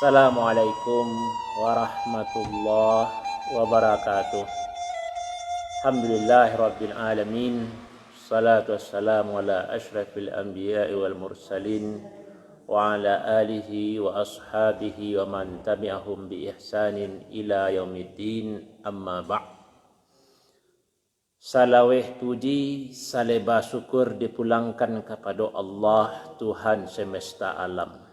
Assalamualaikum warahmatullahi wabarakatuh. Alhamdulillahirabbil alamin. Salatu wassalamu ala asyrafil anbiya'i wal mursalin wa ala alihi wa ashabihi wa man tabi'ahum bi ihsanin ila yaumiddin. Amma ba'd. Salaweh puji, saleba syukur dipulangkan kepada Allah Tuhan semesta alam.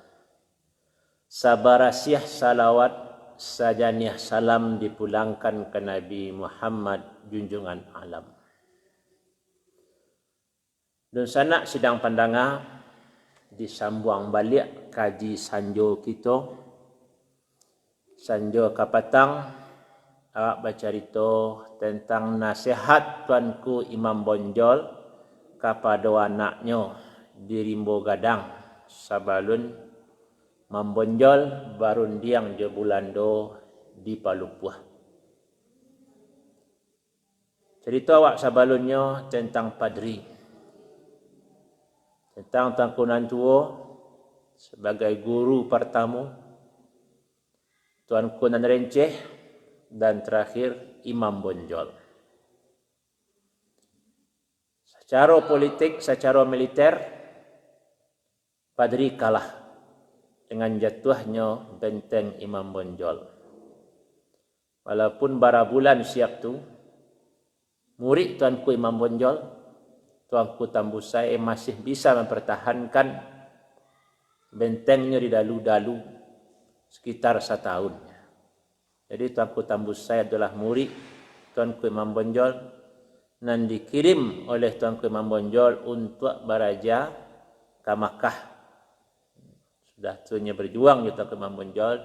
Sabarasiah salawat sajaniah salam dipulangkan ke Nabi Muhammad junjungan alam. Dan sana sidang pandangan disambung balik kaji sanjo kita. Sanjo kapatang awak bercerita tentang nasihat tuanku Imam Bonjol kepada anaknya di Rimbo Gadang sabalun membonjol barundiang je bulando di Palupuah. Cerita awak sabalunnya tentang padri. Tentang Tuanku Tua sebagai guru pertama, Tuanku Nan Renceh, dan terakhir Imam Bonjol. Secara politik, secara militer, padri kalah dengan jatuhnya benteng Imam Bonjol. Walaupun bara bulan siap tu, murid Tuanku Imam Bonjol, Tuanku Tambusai masih bisa mempertahankan bentengnya di dalu-dalu sekitar 1 tahun. Jadi Tuanku Tambusai adalah murid Tuanku Imam Bonjol dan dikirim oleh Tuanku Imam Bonjol untuk beraja ke Makkah. Sudah tuanya berjuang di Tuanku Imam Bonjol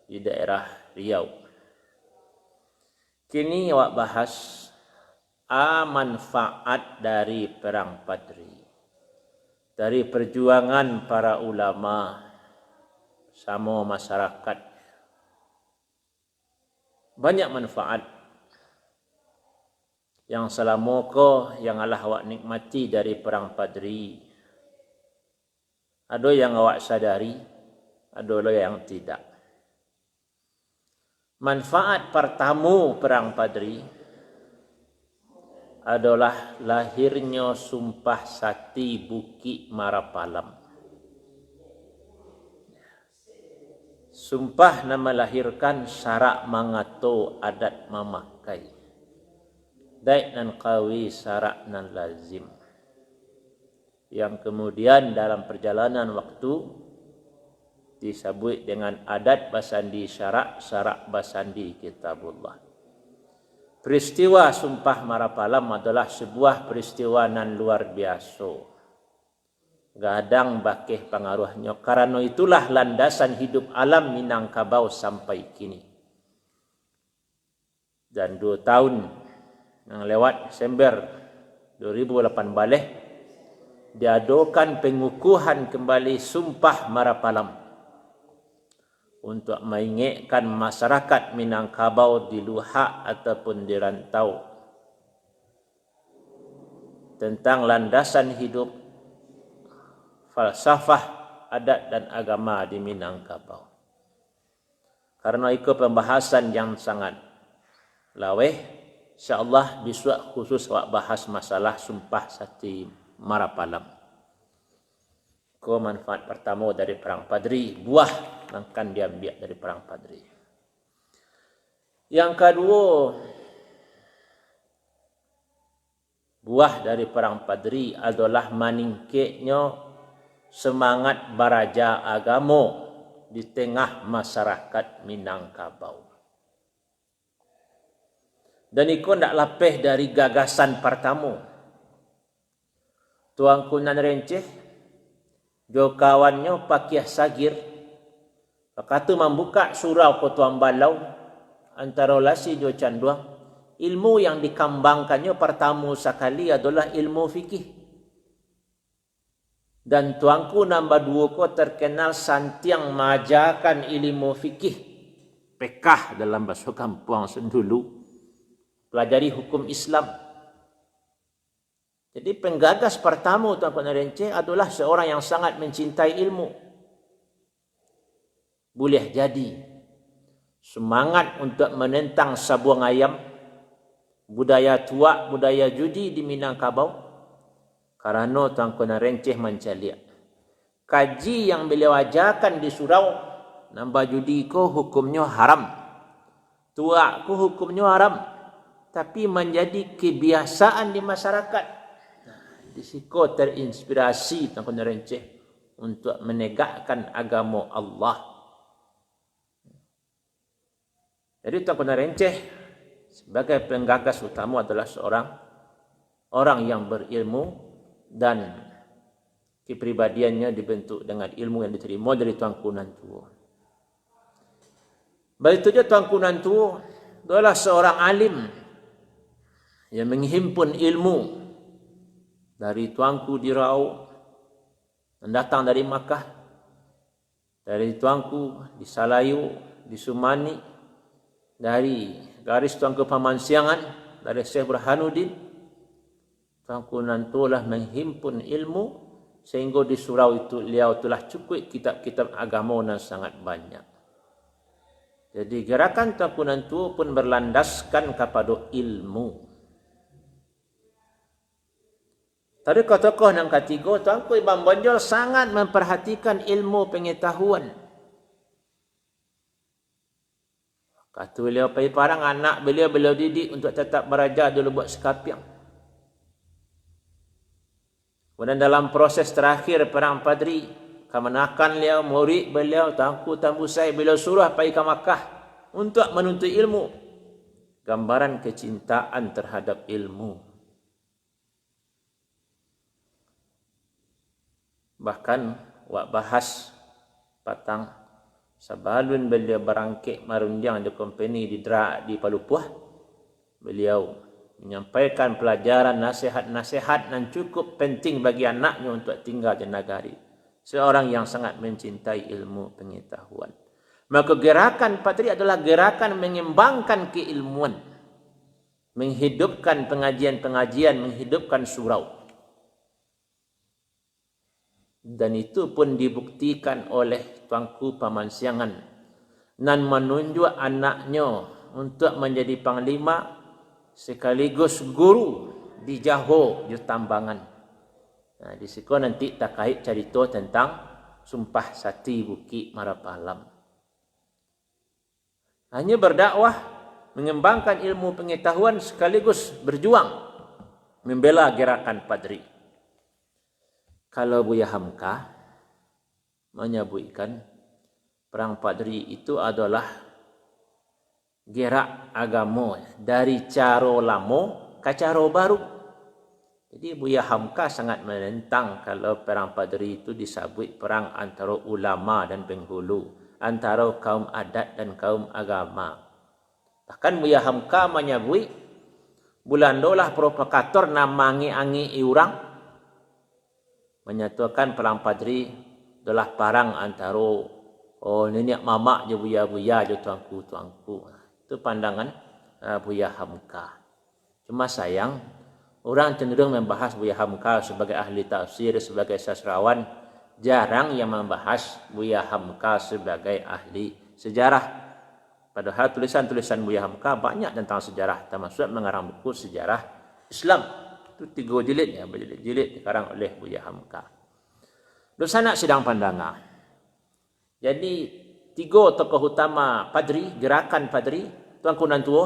di daerah Riau. Kini awak bahas manfaat dari perang Padri, dari perjuangan para ulama sama masyarakat. Banyak manfaat yang selama yang Allah awak nikmati dari perang Padri. Ada yang awak sadari, ada yang tidak. Manfaat pertama perang Padri adalah lahirnya Sumpah Sakti Bukit Marapalam. Sumpah nama melahirkan syarak mangato adat memakai. Daik nan qawi syarak nan lazim. Yang kemudian dalam perjalanan waktu disebut dengan adat basandi syarak, syarak basandi kitabullah. Peristiwa Sumpah Marapalam adalah sebuah peristiwa nan luar biasa. Gadang bakih pengaruhnya. Karena itulah landasan hidup alam Minangkabau sampai kini. Dan 2 tahun yang lewat Desember 2008 balik diadakan pengukuhan kembali Sumpah Marapalam untuk mengingatkan masyarakat Minangkabau di luhak ataupun di rantau tentang landasan hidup, falsafah, adat dan agama di Minangkabau. Karena itu pembahasan yang sangat laweh, insyaAllah besok khusus awak bahas masalah Sumpah Sakti Marapalam. Manfaat pertama dari perang Padri, buah yang akan diambil dari perang Padri. Yang kedua, buah dari perang Padri adalah meningkatnya semangat baraja agama di tengah masyarakat Minangkabau. Dan itu tidak lapeh dari gagasan pertama. Tuanku Nan Renceh, jo kawannya Pakiah Sagir, kata membuka surau ke Tuan Balau, antara lasi jo canduang, ilmu yang dikembangkannya pertama sekali adalah ilmu fikih. Dan tuanku nombor 2 ko terkenal santiang mengajarkan ilmu fikih. Pekah dalam bahasa kampung sendulu. Pelajari hukum Islam. Jadi penggagas pertama Tuanku Nan Renceh adalah seorang yang sangat mencintai ilmu. boleh jadi semangat untuk menentang sabuang ayam, budaya tua, budaya judi di Minangkabau, kerana Tuanku Narenceh mencaliak. Kaji yang beliau ajarkan di surau, nambah judi ko hukumnya haram, tua ko hukumnya haram, tapi menjadi kebiasaan di masyarakat. Di situ terinspirasi Tuanku Narenceh untuk menegakkan agama Allah. Jadi Tuanku Narenceh sebagai penggagas utama adalah seorang orang yang berilmu dan kepribadiannya dibentuk dengan ilmu yang diterima dari Tuanku Nantuo. Begitu juga Tuanku Nantuo adalah seorang alim yang menghimpun ilmu dari Tuanku di Rau, yang datang dari Makkah, dari Tuanku di Salayu, di Sumani, dari garis Tuanku Pamansiangan, dari Syekh Burhanuddin. Tuanku Nantuo lah menghimpun ilmu sehingga di surau itu beliau telah cukup kitab-kitab agama yang sangat banyak. Jadi gerakan Tuanku Nantuo pun berlandaskan kepada ilmu. Tadi tokoh yang ketiga, Tuanku Imam Bonjol sangat memperhatikan ilmu pengetahuan. Kata beliau pergi parang anak beliau didik untuk tetap belajar dulu buat sekapiang. Kemudian dalam proses terakhir perang Padri, kemenakan beliau, murid beliau, Tuanku Tambusai, beliau suruh pergi ke Makkah untuk menuntut ilmu. Gambaran kecintaan terhadap ilmu. Bahkan wak bahas patang sebelum beliau berangkit marunjang di company di Palupuah, beliau menyampaikan pelajaran nasihat-nasihat yang cukup penting bagi anaknya untuk tinggal di nagari. Seorang yang sangat mencintai ilmu pengetahuan. Maka gerakan Padri adalah gerakan mengembangkan keilmuan, menghidupkan pengajian-pengajian, menghidupkan surau. Dan itu pun dibuktikan oleh Tuanku Pamansiangan dan menunjuk anaknya untuk menjadi panglima sekaligus guru di Johor, di Tambangan. Nah, di situ nanti tak kait cerita tentang Sumpah Sati Bukit Marapalam. Hanya berdakwah, mengembangkan ilmu pengetahuan sekaligus berjuang membela gerakan Padri. Kalau Buya Hamka menyebutkan perang Padri itu adalah gerak agama dari cara lama ke cara baru. Jadi Buya Hamka sangat menentang kalau perang Padri itu disebut perang antara ulama dan penghulu, antara kaum adat dan kaum agama. Bahkan Buya Hamka menyebut Belanda lah provokator namangi-angi orang, menyatakan perang Padri adalah perang antara nenek mamak je buya-buya je tuanku. Itu pandangan Buya Hamka. Cuma sayang, orang cenderung membahas Buya Hamka sebagai ahli tafsir, sebagai sastrawan, jarang yang membahas Buya Hamka sebagai ahli sejarah. Padahal tulisan-tulisan Buya Hamka banyak tentang sejarah, termasuk mengarang buku sejarah Islam. Itu 3 jilid ya, berjilid-jilid dikarang oleh Buya Hamka. Dosanak sidang pandangan. Jadi 3 tokoh utama Padri, gerakan Padri, Tuanku Nantuo,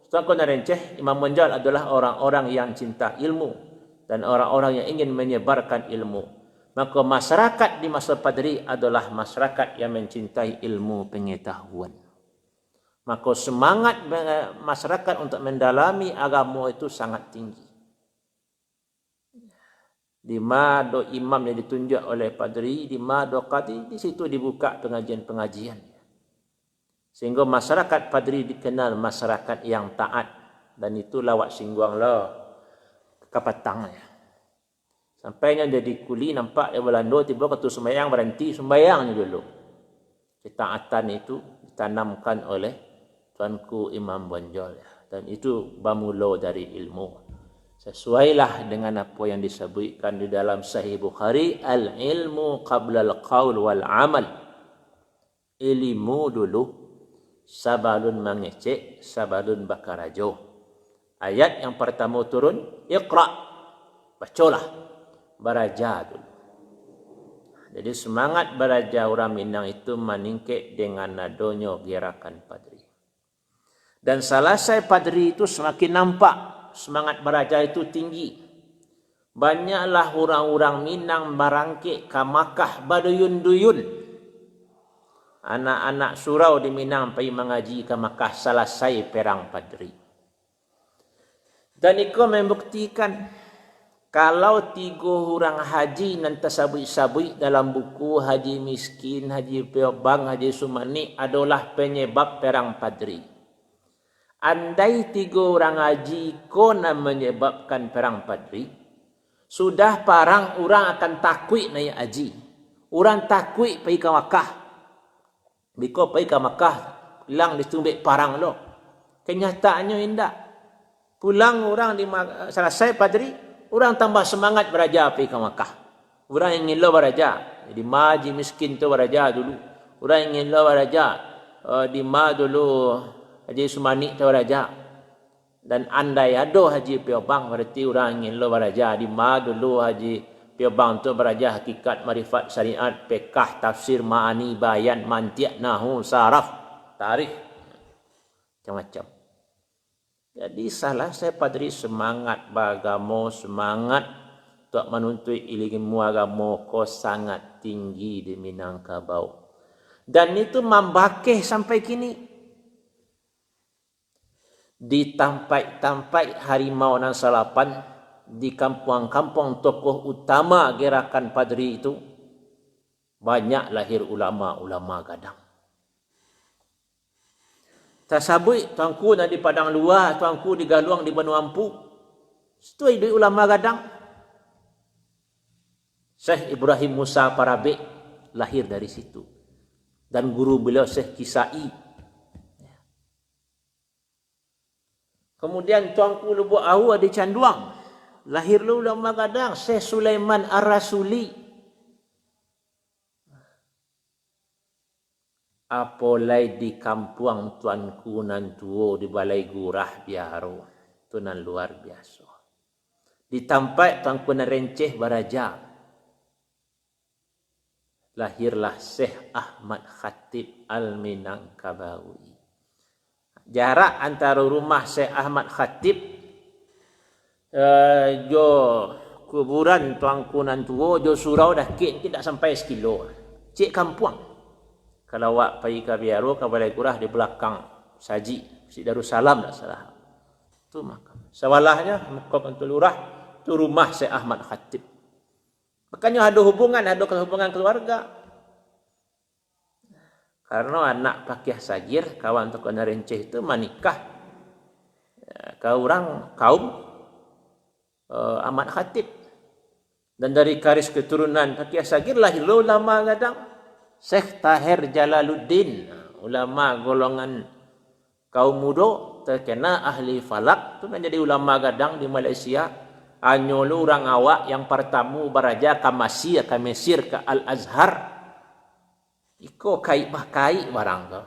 Tuanku Narenceh, Imam Bonjol adalah orang-orang yang cinta ilmu dan orang-orang yang ingin menyebarkan ilmu. Maka masyarakat di masa Padri adalah masyarakat yang mencintai ilmu pengetahuan. Maka semangat masyarakat untuk mendalami agama itu sangat tinggi. Di mana imam yang ditunjuk oleh Padri, di mana qadi, di situ dibuka pengajian-pengajian. Sehingga masyarakat Padri dikenal masyarakat yang taat, dan itu lawak singguang lah kapatangnya. Sampainya jadi kuli, nampak di Belanda tiba ketua sembahyang berhenti sembahyangnya dulu. Ketaatan itu ditanamkan oleh Tuanku Imam Bonjol, dan itu bermula dari ilmu. Sesuailah dengan apa yang disebutkan di dalam Sahih Bukhari, al-ilmu qabla al-qaul wal amal. ilmu dulu sabalun mengecek, sabalun bakarajo. Ayat yang pertama turun, Iqra, bacalah, baraja dulu. Jadi semangat baraja orang Minang itu meningkat dengan adanya gerakan padri. Dan selesai padri itu semakin nampak semangat baraja itu tinggi. Banyaklah orang-orang Minang merangkik ke Makkah baduyun-duyun. Anak-anak surau di Minang pergi mengaji ke Makkah selesai perang padri. Dan itu membuktikan kalau 3 orang haji nanti sabui-sabui dalam buku Haji Miskin, Haji Piobang, Haji Sumani adalah penyebab perang padri. Andai 3 orang haji kona menyebabkan perang padri, sudah parang orang akan takui naik haji. Orang takui pergi ke Makkah. Biko pergi ke Makkah, pulang ditumbik parang lo. Kenyataannya indah. Pulang orang selesai padri, orang tambah semangat beraja pergi ke Makkah. Orang ingin lo beraja. Jadi Haji Miskin tu beraja dulu. Orang ingin lo beraja. Di dulu Haji Sumani tu beraja. Dan andai ada Haji Piobang, berarti orang ingin lo beraja. Di dulu Haji Piobang tu beraja hakikat, marifat, syariat, pekah, tafsir, ma'ani, bayan, mantiak, nahu, saraf, tarikh. Macam-macam. Jadi salah saya padri semangat beragama, semangat untuk menuntut ilmu agama ko sangat tinggi di Minangkabau. Dan itu membakih sampai kini. Di tampai-tampai harimau dan salapan, di kampung-kampung tokoh utama gerakan padri itu, banyak lahir ulama-ulama gadang. Tasabui tuanku di Padang Luar, tuanku di Galuang di Banu Ampu. Itu ada ulama gadang. Syekh Ibrahim Musa Parabe lahir dari situ. Dan guru beliau Syekh Kisai. Kemudian tuanku Lubuk Ahu di Canduang. Lahirlah ulama gadang Syekh Sulaiman Ar-Rasuli. Apolai di kampung tuanku nan tuo di Balai Gurah Biaro. Itu nan luar biasa. Di tempat tuanku nan Renceh Baraja. Lahirlah Syekh Ahmad Khatib Al-Minangkabawi. Jarak antara rumah Syekh Ahmad Khatib jo kuburan tuanku nan tuo jo surau dah tidak sampai 1 kilo. Cik kampung. Kalau awak pergi ke Biaro, ke Balai Gurah di belakang Saji, Masjid Darussalam tak salah. Itu makam. Sewalahnya, makam Antul Lurah, itu rumah Syekh Ahmad Khatib. Makanya ada hubungan keluarga. Karena anak Pakih Sagir, kawan tokoh Renceh itu menikah ke orang kaum Ahmad Khatib. Dan dari garis keturunan Pakih Sagir lahir ulama gadang. Syekh Tahir Jalaluddin, ulama golongan kaum muda, terkena ahli falak, itu menjadi ulama gadang di Malaysia. Anyolu orang awak yang pertama beraja ke Mesir, ke Al-Azhar. Iko kait barang tu.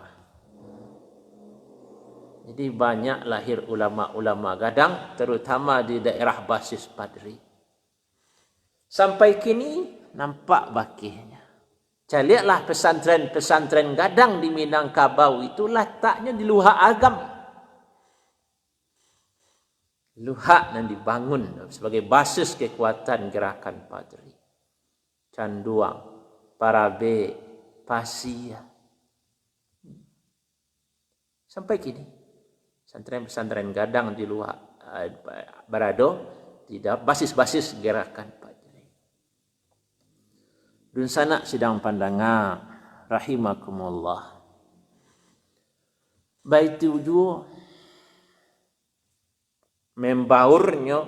Jadi banyak lahir ulama-ulama gadang, terutama di daerah basis padri. Sampai kini nampak bakihnya. Lihatlah pesantren-pesantren gadang di Minangkabau itu letaknya di Luhak Agam. Luhak yang dibangun sebagai basis kekuatan gerakan padri. Canduang, Parabe, Pasia. Sampai kini, pesantren-pesantren gadang di Luhak berada di basis-basis gerakan padri. Dun sana sidang pandangan rahimakumullah. Baik tujuh membaurnya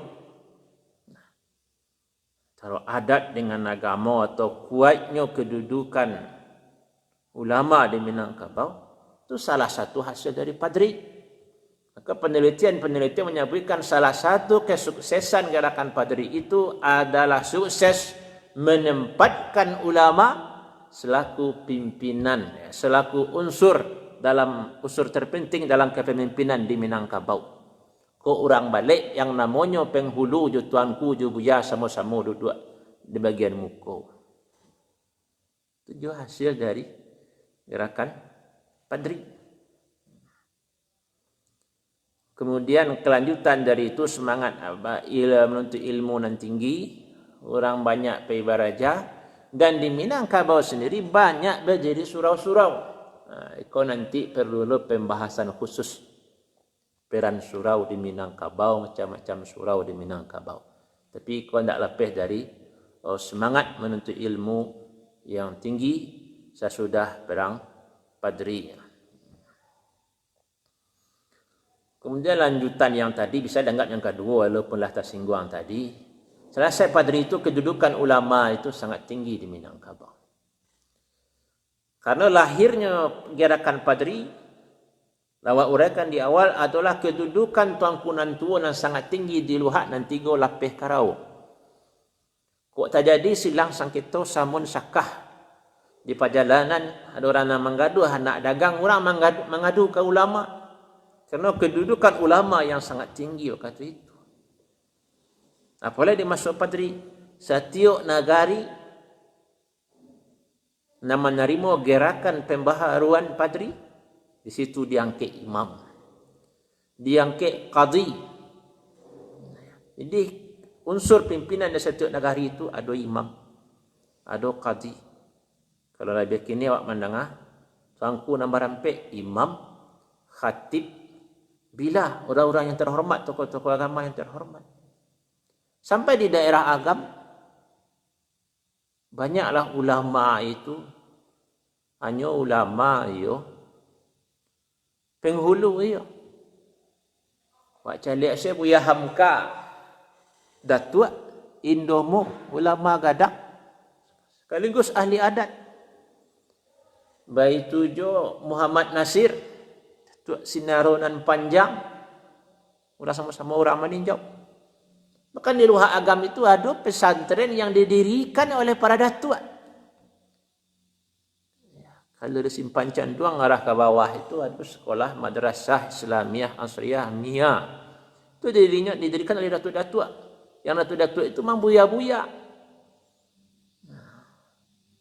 taruh adat dengan agama atau kuatnya kedudukan ulama di Minangkabau itu salah satu hasil dari padri. Maka penelitian menyebutkan salah satu kesuksesan gerakan padri itu adalah sukses menempatkan ulama selaku pimpinan, selaku unsur terpenting dalam kepemimpinan di Minangkabau. Ko orang balik yang namanya penghulu ju tuanku ju buya sama-sama duduk di bagian muka. Itu hasil dari gerakan Padri. Kemudian kelanjutan dari itu semangat menuntut ilmu yang tinggi, orang banyak pergi baraja, dan di Minangkabau sendiri banyak berdiri surau-surau. Itu nanti perlu pembahasan khusus peran surau di Minangkabau, macam-macam surau di Minangkabau. Tapi kau tidak lepas dari semangat menuntut ilmu yang tinggi sesudah perang Padri. Kemudian lanjutan yang tadi bisa dianggap yang kedua walaupun tersinggung tadi. Selesai Padri itu kedudukan ulama itu sangat tinggi di Minangkabau. Karena lahirnya gerakan Padri, lawak uraikan di awal adalah kedudukan Tuanku Nantua yang sangat tinggi di Luhak dan Tiga Lapeh Karau. Kok terjadi silang sangkito samun sakah di perjalanan, ada orang yang menggaduh, anak dagang orang mengadu ke ulama. Karena kedudukan ulama yang sangat tinggi waktu itu. Apalagi di masa Padri, setiap nagari nama menerima gerakan pembaharuan Padri, di situ diangkat imam, diangkat qadhi. Jadi unsur pimpinan di setiap nagari itu ada imam, ada qadhi. Kalau lebih kini awak mendengar, Tuanku nombor rampe imam, khatib, bila orang-orang yang terhormat, tokoh-tokoh agama yang terhormat. Sampai di daerah agam, banyaklah ulama itu, hanya ulama iyo, penghulu iyo. Wak calik saya Buya Hamka, Datuk, Indomo, ulama gadak, sekaligus ahli adat. Baik tujuh Muhammad Nasir, Datuk Sinaronan Panjang, udah sama-sama orang meninjau. Bahkan di Luhak Agam itu ada pesantren yang didirikan oleh para datuk. Ya, kalau di Simpan Canduang arah ke bawah itu ada sekolah Madrasah Islamiyah Asriyah Mia. Itu didirikan oleh datuk-datuk. Yang datuk-datuk itu memang buya-buya.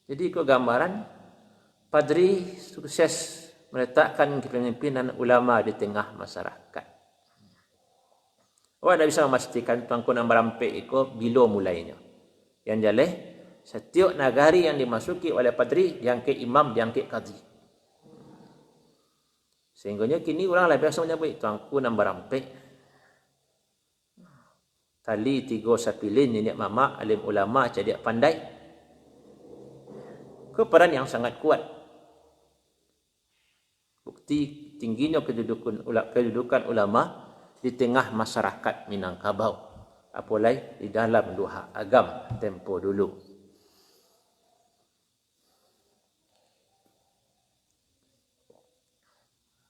Jadi itu gambaran Padri sukses meletakkan kepemimpinan ulama di tengah masyarakat. Awak dah bisa memastikan Tuanku Nombor Rampe itu bila mulainya. Yang jelas, setiap nagari yang dimasuki oleh Padri, diangkat imam, diangkat qadhi. Sehingganya kini orang lebih biasa menyebut Tuanku Nombor Rampe. Tali 3 sapilin, nenek mama, alim ulama, cerdik pandai. Peran yang sangat kuat. Bukti tingginya kedudukan ulama di tengah masyarakat Minangkabau, apalagi di dalam Luhak Agam tempo dulu.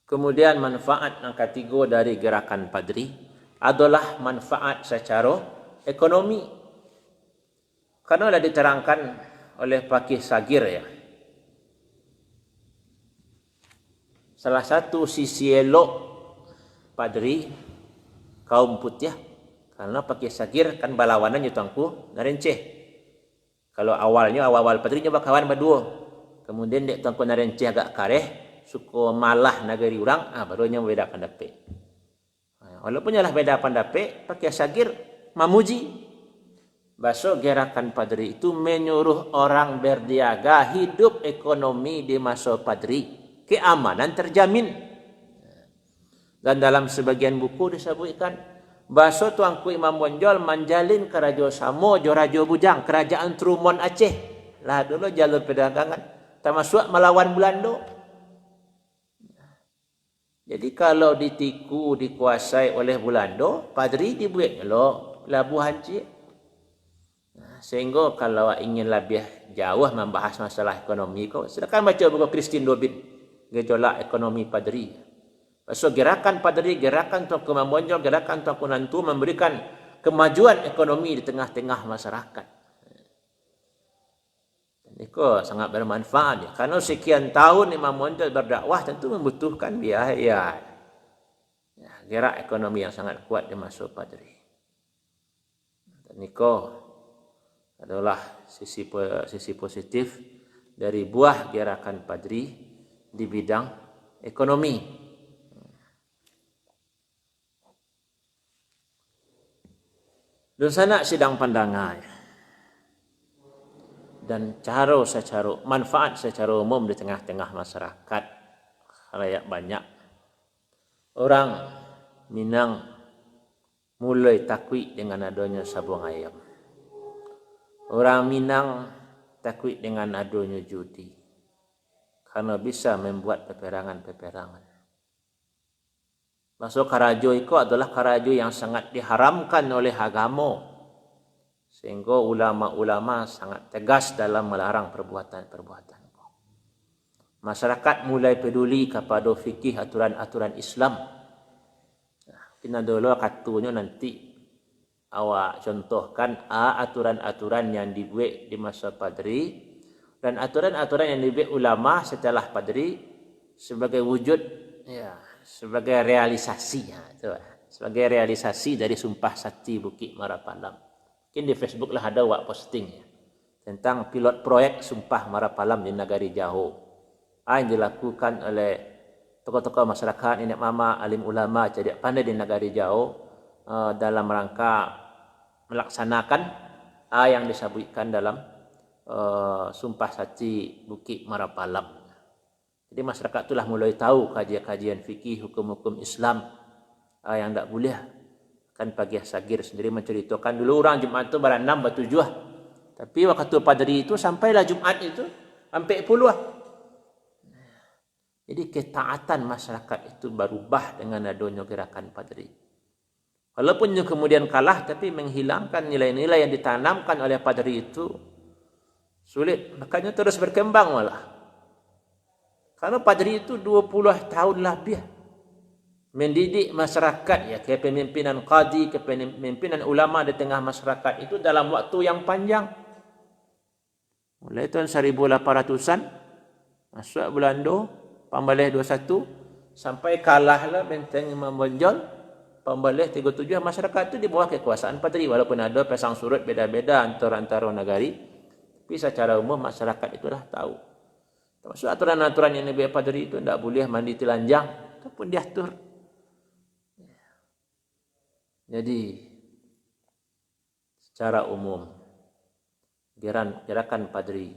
Kemudian manfaat yang ketiga dari gerakan Padri adalah manfaat secara ekonomi. Karena sudah diterangkan oleh Pakih Sagir ya. Salah satu sisi elok Padri kaum putih, karena Pakih Sagir kan balawanannya Tuanku Narenceh. Kalau awal Padri nyoba kawan berdua, kemudian dek Tuanku Narenceh agak kareh, suka malah nagari orang, barunya beda pendapat. Walaupun nyalah beda pendapat, Pakih Sagir memuji bahwa gerakan Padri itu menyuruh orang berniaga, hidup ekonomi di masa Padri, keamanan terjamin. Dan dalam sebagian buku disebutkan bahwa Tuanku Imam Bonjol menjalin kerjasama Raja Bujang, kerajaan Trumon Aceh. Lah dulu jalur perdagangan, termasuk melawan Belanda. Jadi kalau ditiku, dikuasai oleh Belanda, Padri dibuat lo labuhan cik. Sehingga kalau ingin lebih jauh membahas masalah ekonomi, silakan baca buku Christine Dobin, Gejolak Ekonomi Padri. So, gerakan Padri, gerakan Tuanku Imam Bonjol, gerakan Tuanku Nantu memberikan kemajuan ekonomi di tengah-tengah masyarakat. Ini Kok sangat bermanfaat ya. Karena sekian tahun Imam Bonjol berdakwah tentu membutuhkan biaya. Ya, gerak ekonomi yang sangat kuat di masa Padri. Dan niko adalah sisi positif dari buah gerakan Padri di bidang ekonomi. Dan sana sidang pandangan dan cara secara manfaat secara umum di tengah-tengah masyarakat rakyat banyak orang Minang mulai takwi dengan adanya sabung ayam. Orang Minang takwi dengan adanya judi karena bisa membuat peperangan-peperangan. Masuk karajo itu adalah karajo yang sangat diharamkan oleh agama. Sehingga ulama-ulama sangat tegas dalam melarang perbuatan-perbuatan. Masyarakat mulai peduli kepada fikih aturan-aturan Islam. Kita dulu katunya nanti awak contohkan aturan-aturan yang dibuat di masa Padri dan aturan-aturan yang dibuat ulama setelah Padri sebagai wujud ya, sebagai realisasi ya, sebagai realisasi dari Sumpah Sakti Bukit Marapalam. Mungkin di Facebook lah ada wak posting ya, tentang pilot proyek Sumpah Marapalam di Nagari Jauh. Yang dilakukan oleh tokoh-tokoh masyarakat, nenek mama, alim ulama, cerdik pandai di Nagari Jauh dalam rangka melaksanakan yang disebutkan dalam Sumpah Sakti Bukit Marapalam. Jadi masyarakat itulah mulai tahu kajian-kajian fikih, hukum-hukum Islam yang tak boleh. Kan Pagi Sagir sendiri menceritakan dulu orang Jumat itu barang 6 bertujuh. Tapi waktu Padri itu sampailah Jumat itu sampai puluh. Jadi ketaatan masyarakat itu berubah dengan adanya gerakan Padri. Walaupun kemudian kalah tapi menghilangkan nilai-nilai yang ditanamkan oleh Padri itu sulit. Makanya terus berkembang malah. Karena Padri itu 20 tahun lebih mendidik masyarakat ya, kepemimpinan qadi, kepemimpinan ulama di tengah masyarakat itu dalam waktu yang panjang. Mulai tahun 1800-an masuk Belanda, Pembalih 21 sampai kalahlah benteng Imam Bonjol, Pembalih 37, masyarakat itu di bawah kekuasaan Padri walaupun ada pasang surut beda-beda antara negari, tapi secara umum masyarakat itulah tahu. Termasuk aturan-aturan yang dibuat Padri itu tidak boleh mandi telanjang, itu pun diatur. Jadi secara umum gerakan Padri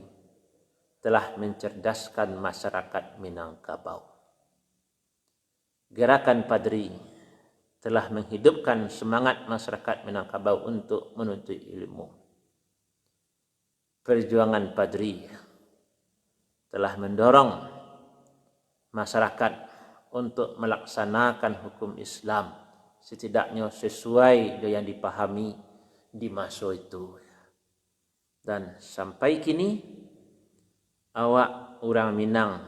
telah mencerdaskan masyarakat Minangkabau. Gerakan Padri telah menghidupkan semangat masyarakat Minangkabau untuk menuntut ilmu. Perjuangan Padri telah mendorong masyarakat untuk melaksanakan hukum Islam setidaknya sesuai dengan yang dipahami di masa itu. Dan sampai kini awak orang Minang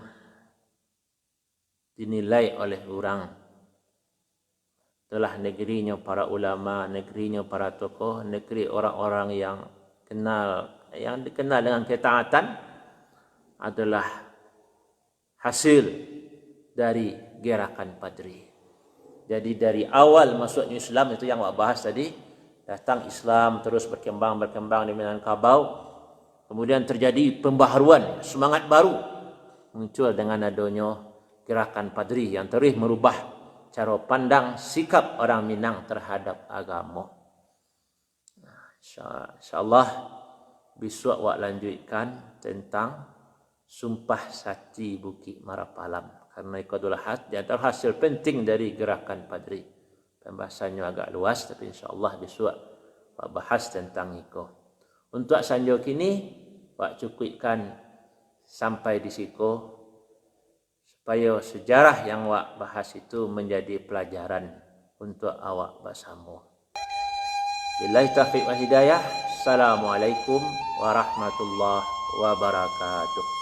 dinilai oleh orang telah negerinya para ulama, negerinya para tokoh, negeri orang-orang yang dikenal dengan ketaatan adalah hasil dari gerakan Padri. Jadi dari awal masuknya Islam itu yang awak bahas tadi, datang Islam terus berkembang di Minangkabau, kemudian terjadi pembaharuan, semangat baru muncul dengan adanya gerakan Padri yang terus merubah cara pandang sikap orang Minang terhadap agama. InsyaAllah besok awak lanjutkan tentang Sumpah Sakti Bukit Marapalam. Karena itu adalah di antara hasil penting dari gerakan Padri. Pembahasannya agak luas, tapi insyaAllah besok Pak bahas tentang itu. Untuk sanjok ini, Pak cukupkan sampai di situ, supaya sejarah yang Pak bahas itu menjadi pelajaran untuk awak bersama. Billahi taufiq wal hidayah. Assalamualaikum warahmatullahi wabarakatuh.